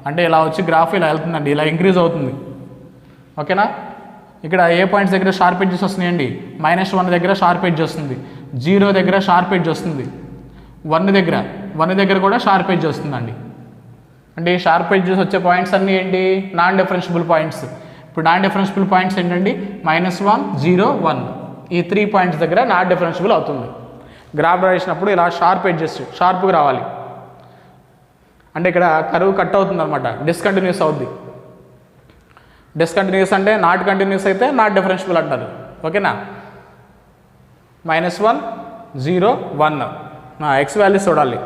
అంటే ఇలా వచ్చి గ్రాఫ్ ఇలా వెళ్తుందండి, ఇలా ఇంక్రీజ్ అవుతుంది. ఓకేనా, ఇక్కడ ఏ పాయింట్స్ దగ్గర షార్ప్ ఎడ్జెస్ వస్తున్నాయండి, -1 దగ్గర షార్ప్ ఎడ్జ్ వస్తుంది, 0 దగ్గర షార్ప్ ఎడ్జ్ వస్తుంది, 1 దగ్గర కూడా షార్ప్ ఎడ్జ్ వస్తుందండి. అంటే ఈ షార్ప్ ఎడ్జెస్ వచ్చే పాయింట్స్ అన్నీ ఏంటి, నాన్ డిఫరెన్షియబుల్ పాయింట్స్. ఇప్పుడు నాన్ డిఫరెన్షియబుల్ పాయింట్స్ ఏంటండి -1 0 1, ఈ 3 పాయింట్స్ దగ్గర నాన్ డిఫరెన్షియబుల్ అవుతుంది. గ్రాఫ్ డ్రా చేసినప్పుడు ఇలా షార్ప్ ఎడ్జెస్ షార్ప్గా రావాలి, అంటే ఇక్కడ కరువు కట్ అవుతుంది అనమాట, డిస్కంటిన్యూస్ అవుద్ది. డిస్కంటిన్యూస్ అంటే నాట్ కంటిన్యూస్ అయితే నాట్ డిఫరెన్షియబుల్ అంటారు. ఓకేనా, -1 0 1, ఎక్స్ వాల్యూస్ చూడాలి.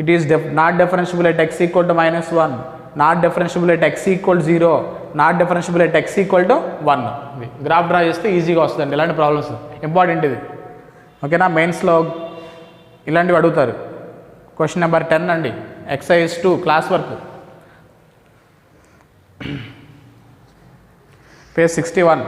It is not differentiable at x equal to -1, not differentiable at x equal 0, not differentiable at x equal to 1. Graph draw చేస్తే ఈజీగా వస్తుందండి, ఇలాంటి ప్రాబ్లమ్స్ ఇంపార్టెంట్ ఇది. ఓకేనా, మెయిన్స్లో ఇలాంటివి అడుగుతారు. క్వశ్చన్ నెంబర్ 10 అండి, exercise 2 class work, page 61.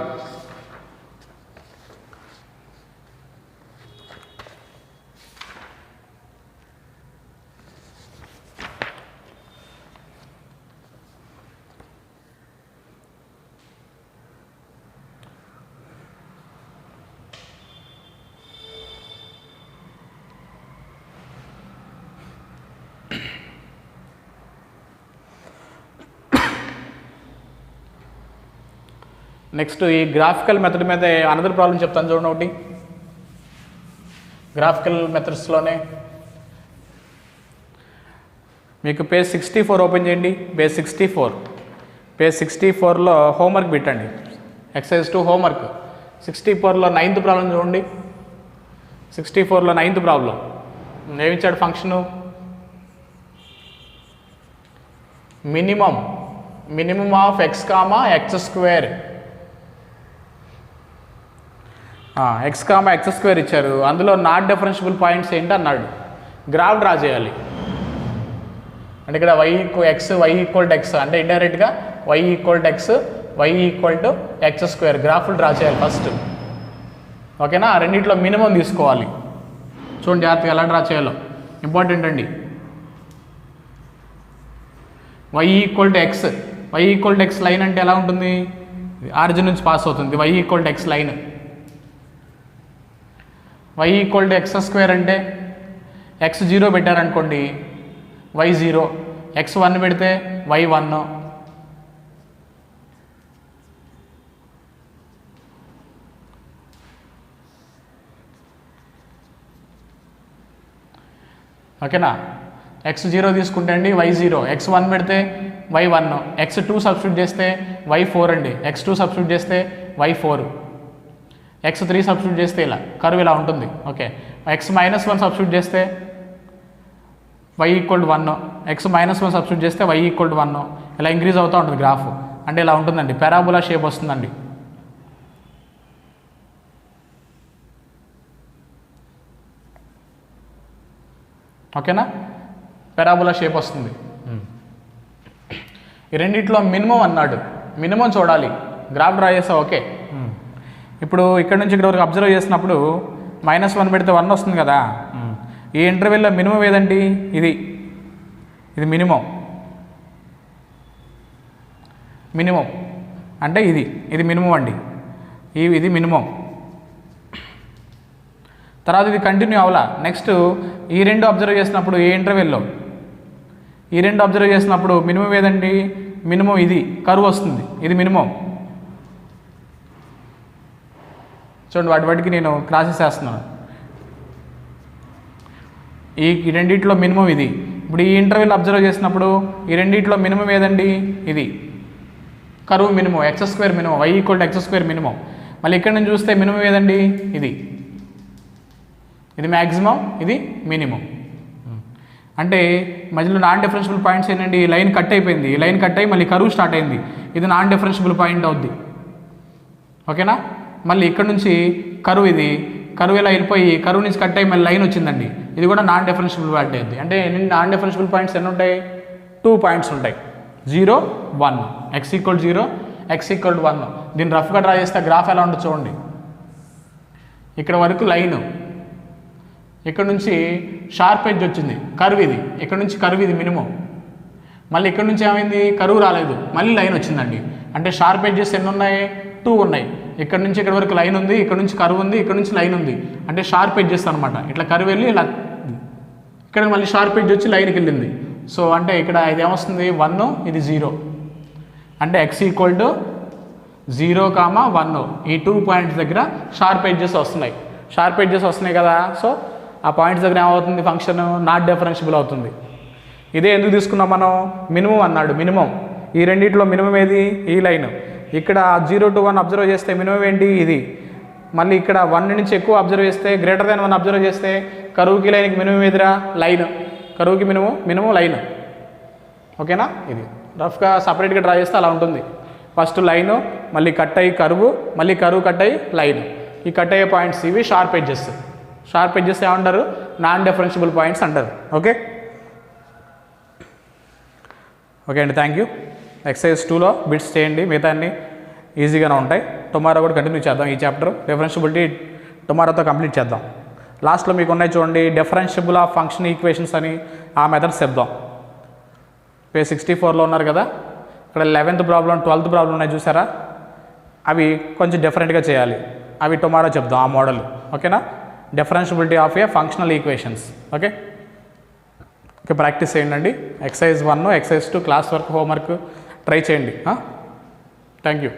Next ఈ గ్రాఫికల్ మెథడ్ మీద అనదర్ ప్రాబ్లం చెప్తాను చూడండి ఒకటి. గ్రాఫికల్ మెథడ్స్లోనే మీకు పేజ్ 64 ఓపెన్ చేయండి. పేజ్ 64లో హోంవర్క్ పెట్టండి. Exercise 2 homework. 64లో 9th ప్రాబ్లం చూడండి. 64లో 9th ప్రాబ్లం ఏమిచ్చాడు function minimum of x comma x square ఇచ్చారు. అందులో నాట్ డిఫరెన్షియబుల్ పాయింట్స్ ఏంటి అన్నాడు. గ్రాఫ్ డ్రా చేయాలి. అంటే ఇక్కడ y ఈక్వల్ టు ఎక్స్ అంటే ఇండైరెక్ట్గా y equal to X y equal to X square గ్రాఫ్లు డ్రా చేయాలి ఫస్ట్. ఓకేనా, రెండిట్లో మినిమం తీసుకోవాలి. చూడండి జాగ్రత్తగా ఎలా డ్రా చేయాలో ఇంపార్టెంట్ అండి. y equal to X line అంటే ఎలా ఉంటుంది, ఆరిజిన్ నుంచి పాస్ అవుతుంది. y equal to X line. y equal to X square అంటే x 0 పెట్టారనుకోండి y 0, x 1 పెడితే y 1. ఓకేనా, x 0 తీసుకుంటే అండి y 0, x 1 పెడితే y 1, x 2 సబ్స్టిట్యూట్ చేస్తే y 4 అండి, x 2 సబ్స్టిట్యూట్ చేస్తే y 4, x 3 సబ్స్టిట్యూట్ చేస్తే ఇలా కర్వ్ ఇలా ఉంటుంది. ఓకే, x -1 సబ్స్టిట్యూట్ చేస్తే y equal to 1, x -1 substitute చేస్తే y ఈక్వల్ టు 1. ఇలా ఇంక్రీజ్ అవుతూ ఉంటుంది గ్రాఫ్. అంటే ఇలా ఉంటుందండి, పారాబోలా షేప్ వస్తుందండి. ఓకేనా, పారాబోలా షేప్ వస్తుంది. ఈ రెండిట్లో మినిమం అన్నాడు, మినిమం చూడాలి. గ్రాఫ్ డ్రా చేస్తా. ఓకే, ఇప్పుడు ఇక్కడ నుంచి ఇక్కడ వరకు అబ్జర్వ్ చేసినప్పుడు -1 పెడితే 1 వస్తుంది కదా. ఈ ఇంటర్వెల్లో మినిమం ఏదండి, ఇది మినిమం అంటే ఇది మినిమం అండి. ఇది మినిమం. తర్వాత ఇది కంటిన్యూ అవ్వాలా. నెక్స్ట్ ఈ రెండు అబ్జర్వ్ చేసినప్పుడు ఈ ఇంటర్వెల్లో అబ్జర్వ్ చేసినప్పుడు మినిమం ఏదండి, మినిమం ఇది కర్వ్ వస్తుంది, ఇది మినిమం. చూడండి వాటికి నేను క్రాసెస్ వేస్తున్నాను. ఈ రెండిట్లో మినిమం ఇది. ఇప్పుడు ఈ ఇంటర్వెల్ అబ్జర్వ్ చేసినప్పుడు ఈ రెండిట్లో మినిమం ఏదండి, ఇది కరువు minimum, X square minimum, y equal to X square minimum. మళ్ళీ ఇక్కడ నుంచి చూస్తే మినిమం ఏదండి, ఇది మ్యాక్సిమం, ఇది మినిమం. అంటే మధ్యలో నాన్ డిఫరెన్షియబుల్ పాయింట్స్ ఏంటండి, ఈ లైన్ కట్ అయిపోయింది, ఈ లైన్ కట్ అయ్యి మళ్ళీ కరువు స్టార్ట్ అయింది, ఇది నాన్ డిఫరెన్షియబుల్ పాయింట్ అవుద్ది. ఓకేనా, మళ్ళీ ఇక్కడ నుంచి కరువు ఇలా వెళ్ళిపోయి కరువు నుంచి కట్ అయ్యి మళ్ళీ లైన్ వచ్చిందండి, ఇది కూడా నాన్ డిఫరెన్షియబుల్ పాయింట్ అయింది. అంటే నాన్ డిఫరెన్షియబుల్ పాయింట్స్ ఎన్ని ఉంటాయి, 2 పాయింట్స్ ఉంటాయి, 0 1, x ఈక్వల్ 0, x ఈక్వల్ 1. దీన్ని రఫ్గా డ్రా చేస్తే గ్రాఫ్ ఎలా ఉంటుంది చూడండి. ఇక్కడ వరకు లైను, ఇక్కడ నుంచి షార్ప్ ఎడ్జ్ వచ్చింది, కర్వ్ ఇది, ఇక్కడ నుంచి కర్వ్ ఇది మినిమం. మళ్ళీ ఇక్కడ నుంచి ఏమైంది, కరువు రాలేదు, మళ్ళీ లైన్ వచ్చిందండి. అంటే షార్ప్ ఎడ్జెస్ ఎన్ని ఉన్నాయి, 2 ఉన్నాయి. ఇక్కడ నుంచి ఇక్కడ వరకు లైన్ ఉంది, ఇక్కడ నుంచి కరువు ఉంది, ఇక్కడ నుంచి లైన్ ఉంది. అంటే షార్ప్ ఎడ్జెస్ అనమాట. ఇట్లా కరువు వెళ్ళి ఇలా ఇక్కడ మళ్ళీ షార్ప్ ఎడ్జ్ వచ్చి లైన్కి వెళ్ళింది. సో అంటే ఇక్కడ ఇది ఏమొస్తుంది, 1, ఇది 0. అంటే x ఈక్వల్ టు 0, 1 ఈ 2 పాయింట్స్ దగ్గర షార్ప్ ఎడ్జెస్ వస్తున్నాయి. కదా. సో ఆ పాయింట్స్ దగ్గర ఏమవుతుంది, ఫంక్షన్ నాట్ డిఫరెన్షియబుల్ అవుతుంది. ఇదే ఎందుకు తీసుకున్నాం మనం, మినిమం అన్నాడు. మినిమం ఈ రెండిట్లో మినిమం ఏది, ఈ లైన్. ఇక్కడ 0 to 1 అబ్జర్వ్ చేస్తే మినిమం ఏంటి, ఇది. మళ్ళీ ఇక్కడ 1 నుంచి ఎక్కువ అబ్జర్వ్ చేస్తే, గ్రేటర్ దాన్ 1 అబ్జర్వ్ చేస్తే కరువుకి లైన్కి మినిమం ఎదురా, లైన్. కరువుకి minimum line. ఓకేనా, ఇది రఫ్గా సపరేట్గా డ్రా చేస్తే అలా ఉంటుంది. ఫస్ట్ లైను, మళ్ళీ కట్ అయ్యి కరువు, మళ్ళీ కరువు కట్ అయ్యి లైన్. ఈ కట్ అయ్యే పాయింట్స్ ఇవి షార్ప్ ఎడ్జెస్. ఏమంటారు, నాన్ డిఫరెన్షియబుల్ పాయింట్స్ అంటారు. ఓకే అండి, థ్యాంక్ యూ. ఎక్సర్సైజ్ 2లో బిట్స్ చేయండి, మిగతా అన్ని ఈజీగానే ఉంటాయి. టుమారో కూడా కంటిన్యూ చేద్దాం ఈ చాప్టర్. డిఫరెన్షియబిలిటీ టుమారోతో కంప్లీట్ చేద్దాం. లాస్ట్లో మీకు ఉన్నాయి చూడండి, డిఫరెన్షియబుల్ ఆఫ్ ఫంక్షన్ ఈక్వేషన్స్ అని, ఆ మెథడ్స్ చెప్దాం. పేజ్ 64లో ఉన్నారు కదా, ఇక్కడ 11th ప్రాబ్లం 12th ప్రాబ్లం ఉన్నాయి చూసారా, అవి కొంచెం డిఫరెంట్గా చేయాలి. అవి టుమారో చెప్దాం ఆ మోడల్. ఓకేనా, differentiability of a functional equations. Okay, practice చేయండి. Exercise 1, exercise 2 class work, homework try చేయండి. Thank you.